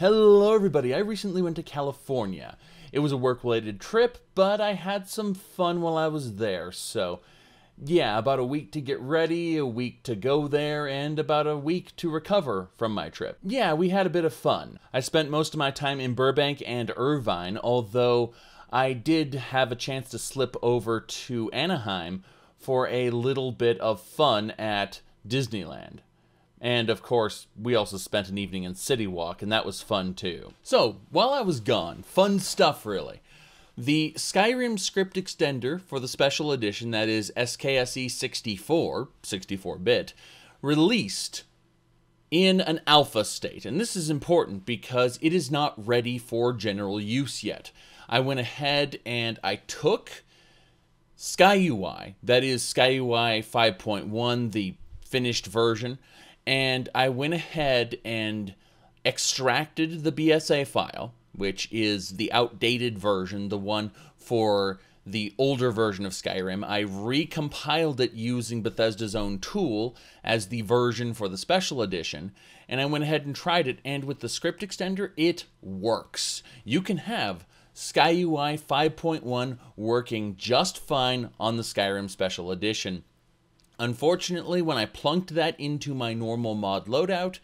Hello everybody, I recently went to California. It was a work-related trip, but I had some fun while I was there, so yeah, about a week to get ready, a week to go there, and about a week to recover from my trip. Yeah, we had a bit of fun. I spent most of my time in Burbank and Irvine, although I did have a chance to slip over to Anaheim for a little bit of fun at Disneyland. And, of course, we also spent an evening in City Walk, and that was fun, too. So, while I was gone, fun stuff, really. The Skyrim script extender for the special edition, that is SKSE 64, 64-bit, released in an alpha state. And this is important because it is not ready for general use yet. I went ahead and I took SkyUI, that is SkyUI 5.1, the finished version, and I went ahead and extracted the BSA file, which is the outdated version, the one for the older version of Skyrim. I recompiled it using Bethesda's own tool as the version for the special edition, and I went ahead and tried it, and with the script extender, it works. You can have SkyUI 5.1 working just fine on the Skyrim special edition. Unfortunately, when I plunked that into my normal mod loadout,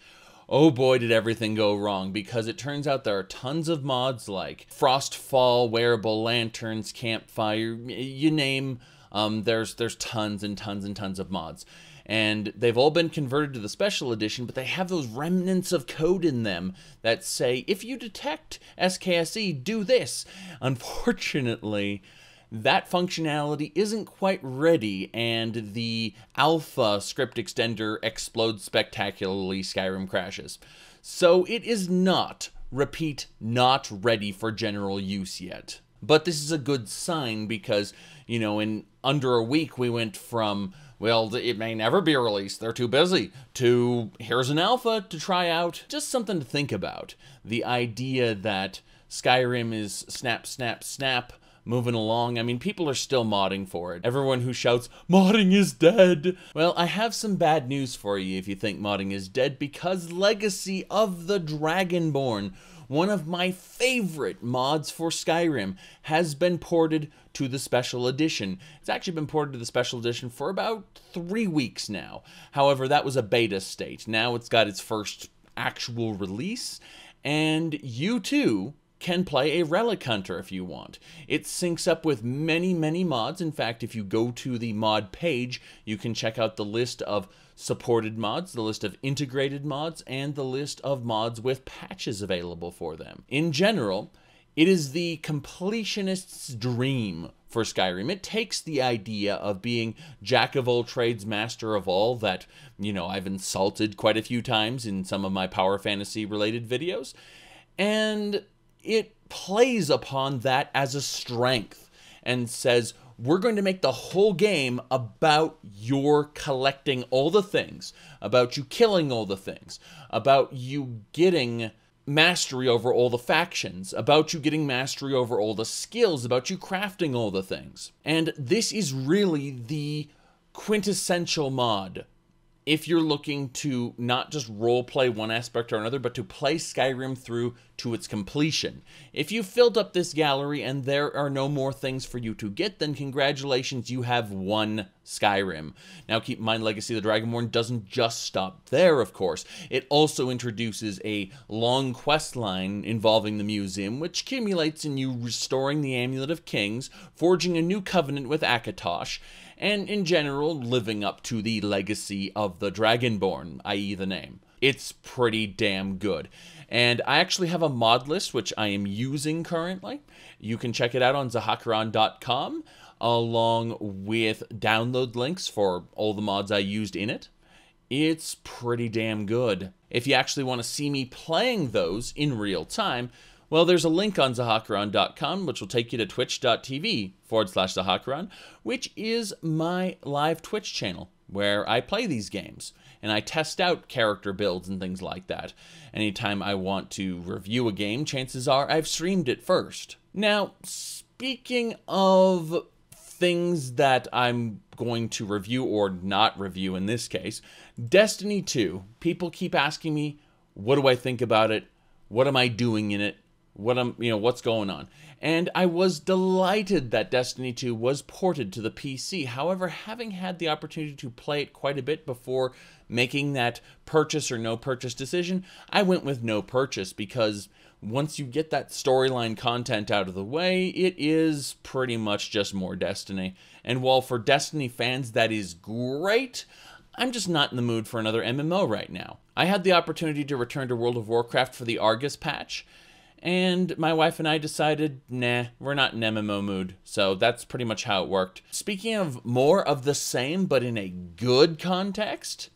oh boy did everything go wrong, because it turns out there are tons of mods like Frostfall, wearable lanterns, campfire, you name, there's tons and tons and tons of mods. And they've all been converted to the special edition, but they have those remnants of code in them that say, if you detect SKSE, do this. Unfortunately, that functionality isn't quite ready, and the alpha script extender explodes spectacularly, Skyrim crashes. So it is not, repeat, not ready for general use yet. But this is a good sign because, you know, in under a week we went from, well, it may never be released, they're too busy, to here's an alpha to try out. Just something to think about. The idea that Skyrim is snap, snap, snap, moving along. I mean, people are still modding for it. Everyone who shouts, modding is dead. Well, I have some bad news for you if you think modding is dead, because Legacy of the Dragonborn, one of my favorite mods for Skyrim, has been ported to the special edition. It's actually been ported to the special edition for about 3 weeks now. However, that was a beta state. Now it's got its first actual release, and you too can play a Relic Hunter if you want. It syncs up with many, many mods. In fact, if you go to the mod page, you can check out the list of supported mods, the list of integrated mods, and the list of mods with patches available for them. In general, it is the Completionists' Dream for Skyrim. It takes the idea of being jack of all trades, master of all, that, you know, I've insulted quite a few times in some of my power fantasy related videos, and it plays upon that as a strength and says, we're going to make the whole game about your collecting all the things, about you killing all the things, about you getting mastery over all the factions, about you getting mastery over all the skills, about you crafting all the things. And this is really the quintessential mod if you're looking to not just roleplay one aspect or another, but to play Skyrim through to its completion. If you've filled up this gallery and there are no more things for you to get, then congratulations, you have won Skyrim. Now keep in mind, Legacy of the Dragonborn doesn't just stop there, of course. It also introduces a long quest line involving the museum, which accumulates in you restoring the Amulet of Kings, forging a new covenant with Akatosh, and in general, living up to the Legacy of the Dragonborn, i.e. the name. It's pretty damn good. And I actually have a mod list, which I am using currently. You can check it out on zahakiran.com, along with download links for all the mods I used in it. It's pretty damn good. If you actually want to see me playing those in real time, well, there's a link on zahakiran.com, which will take you to twitch.tv/zahakiran, which is my live Twitch channel, where I play these games, and I test out character builds and things like that. Anytime I want to review a game, chances are I've streamed it first. Now, speaking of things that I'm going to review or not review in this case, Destiny 2, people keep asking me, what do I think about it? What am I doing in it? What's going on? And I was delighted that Destiny 2 was ported to the PC. However, having had the opportunity to play it quite a bit before making that purchase or no purchase decision, I went with no purchase because once you get that storyline content out of the way, it is pretty much just more Destiny. And while for Destiny fans that is great, I'm just not in the mood for another MMO right now. I had the opportunity to return to World of Warcraft for the Argus patch, and my wife and I decided, nah, we're not in MMO mood. So that's pretty much how it worked. Speaking of more of the same, but in a good context,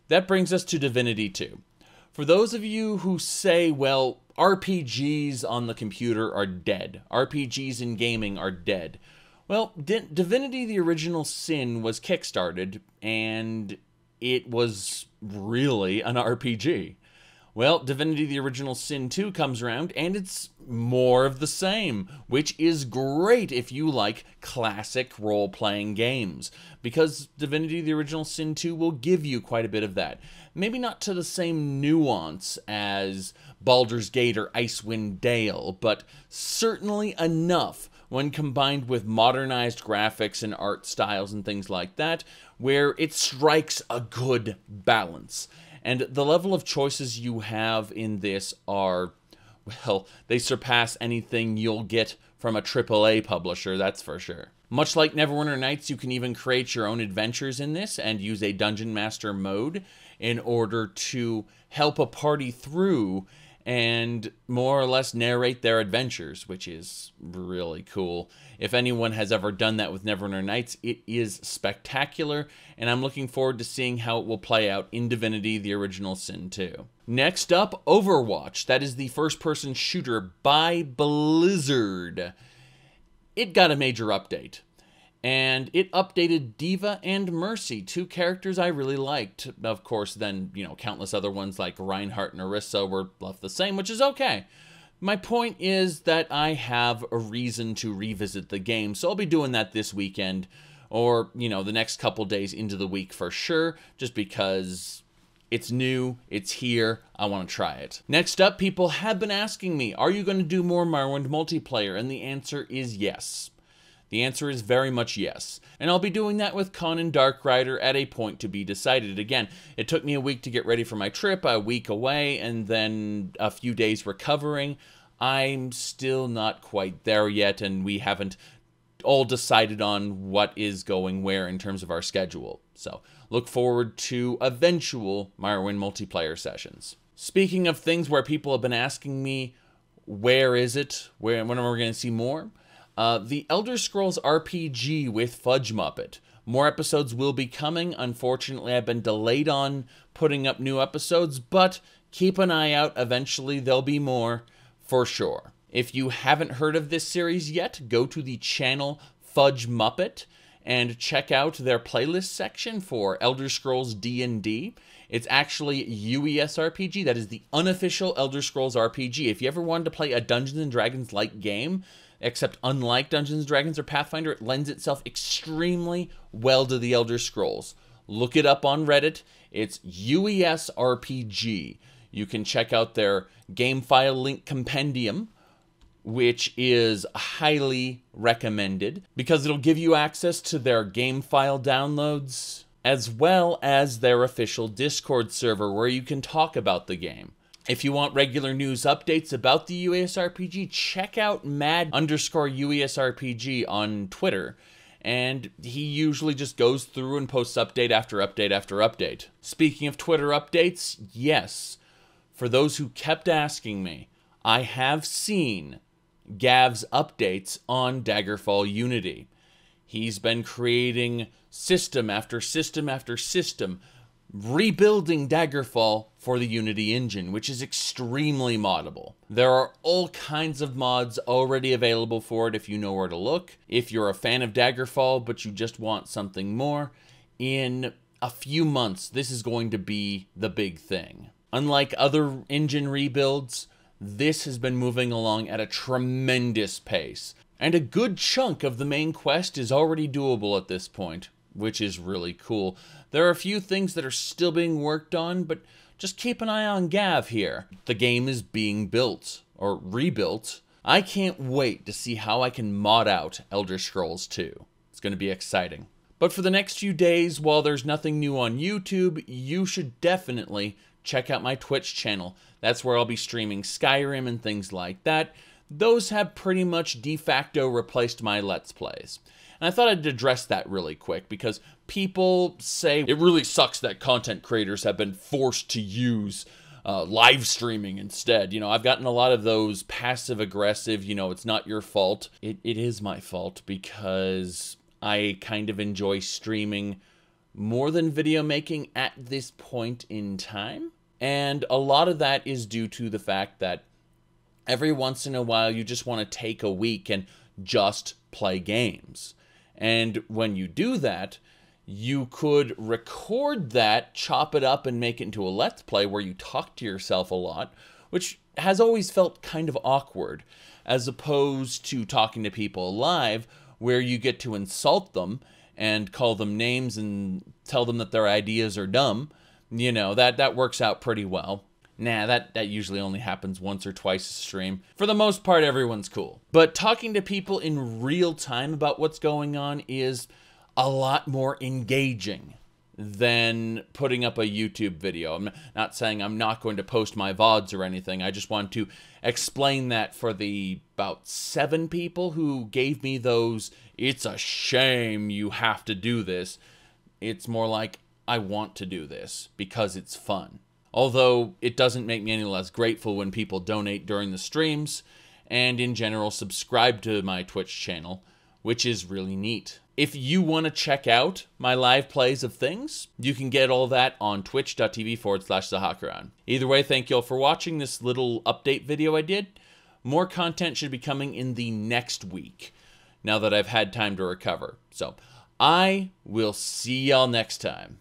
that brings us to Divinity 2. For those of you who say, well, RPGs on the computer are dead. RPGs in gaming are dead. Well, Divinity the Original Sin was kickstarted, and it was really an RPG. Well, Divinity the Original Sin 2 comes around, and it's more of the same, which is great if you like classic role-playing games, because Divinity the Original Sin 2 will give you quite a bit of that. Maybe not to the same nuance as Baldur's Gate or Icewind Dale, but certainly enough when combined with modernized graphics and art styles and things like that, where it strikes a good balance. And the level of choices you have in this are, well, they surpass anything you'll get from a AAA publisher, that's for sure. Much like Neverwinter Nights, you can even create your own adventures in this and use a Dungeon Master mode in order to help a party through and more or less narrate their adventures, which is really cool. If anyone has ever done that with Neverwinter Nights, it is spectacular, and I'm looking forward to seeing how it will play out in Divinity the Original Sin 2. Next up, Overwatch. That is the first-person shooter by Blizzard. It got a major update. And it updated Diva and Mercy, two characters I really liked. Of course, then, countless other ones like Reinhardt and Orisa were left the same, which is okay. My point is that I have a reason to revisit the game, so I'll be doing that this weekend, or, the next couple days into the week for sure, just because it's new, it's here, I want to try it. Next up, people have been asking me, are you going to do more Morrowind Multiplayer? And the answer is yes. The answer is very much yes. And I'll be doing that with Con and Darkrider at a point to be decided. Again, it took me a week to get ready for my trip, a week away, and then a few days recovering. I'm still not quite there yet, and we haven't all decided on what is going where in terms of our schedule. So look forward to eventual Morrowind Multiplayer sessions. Speaking of things where people have been asking me, where is it? When are we going to see more? The Elder Scrolls RPG with Fudge Muppet. More episodes will be coming. Unfortunately, I've been delayed on putting up new episodes, but keep an eye out. Eventually, there'll be more, for sure. If you haven't heard of this series yet, go to the channel Fudge Muppet and check out their playlist section for Elder Scrolls D&D. It's actually UES RPG. That is the unofficial Elder Scrolls RPG. If you ever wanted to play a Dungeons & Dragons-like game, except unlike Dungeons & Dragons or Pathfinder, it lends itself extremely well to the Elder Scrolls. Look it up on Reddit. It's UES RPG. You can check out their game file link compendium, which is highly recommended because it'll give you access to their game file downloads as well as their official Discord server where you can talk about the game. If you want regular news updates about the UESRPG, check out mad_UESRPG on Twitter. And he usually just goes through and posts update after update after update. Speaking of Twitter updates, yes. For those who kept asking me, I have seen Gav's updates on Daggerfall Unity. He's been creating system after system after system, rebuilding Daggerfall for the Unity engine, which is extremely moddable. There are all kinds of mods already available for it if you know where to look. If you're a fan of Daggerfall, but you just want something more, in a few months, this is going to be the big thing. Unlike other engine rebuilds, this has been moving along at a tremendous pace. And a good chunk of the main quest is already doable at this point, which is really cool. There are a few things that are still being worked on, but just keep an eye on Gav here. The game is being built, or rebuilt. I can't wait to see how I can mod out Elder Scrolls 2. It's going to be exciting. But for the next few days, while there's nothing new on YouTube, you should definitely check out my Twitch channel. That's where I'll be streaming Skyrim and things like that. Those have pretty much de facto replaced my Let's Plays. And I thought I'd address that really quick because people say it really sucks that content creators have been forced to use live streaming instead. You know, I've gotten a lot of those passive aggressive, you know, it's not your fault. It is my fault because I kind of enjoy streaming more than video making at this point in time. And a lot of that is due to the fact that every once in a while you just want to take a week and just play games. And when you do that, you could record that, chop it up, and make it into a Let's Play where you talk to yourself a lot, which has always felt kind of awkward, as opposed to talking to people live, where you get to insult them and call them names and tell them that their ideas are dumb. You know, that works out pretty well. Nah, that usually only happens once or twice a stream. For the most part, everyone's cool. But talking to people in real time about what's going on is a lot more engaging than putting up a YouTube video. I'm not saying I'm not going to post my VODs or anything. I just want to explain that for the about 7 people who gave me those, "It's a shame you have to do this." It's more like, I want to do this because it's fun. Although it doesn't make me any less grateful when people donate during the streams and in general subscribe to my Twitch channel, which is really neat. If you want to check out my live plays of things, you can get all that on twitch.tv/Zahakaran. Either way, thank you all for watching this little update video I did. More content should be coming in the next week, now that I've had time to recover. So, I will see y'all next time.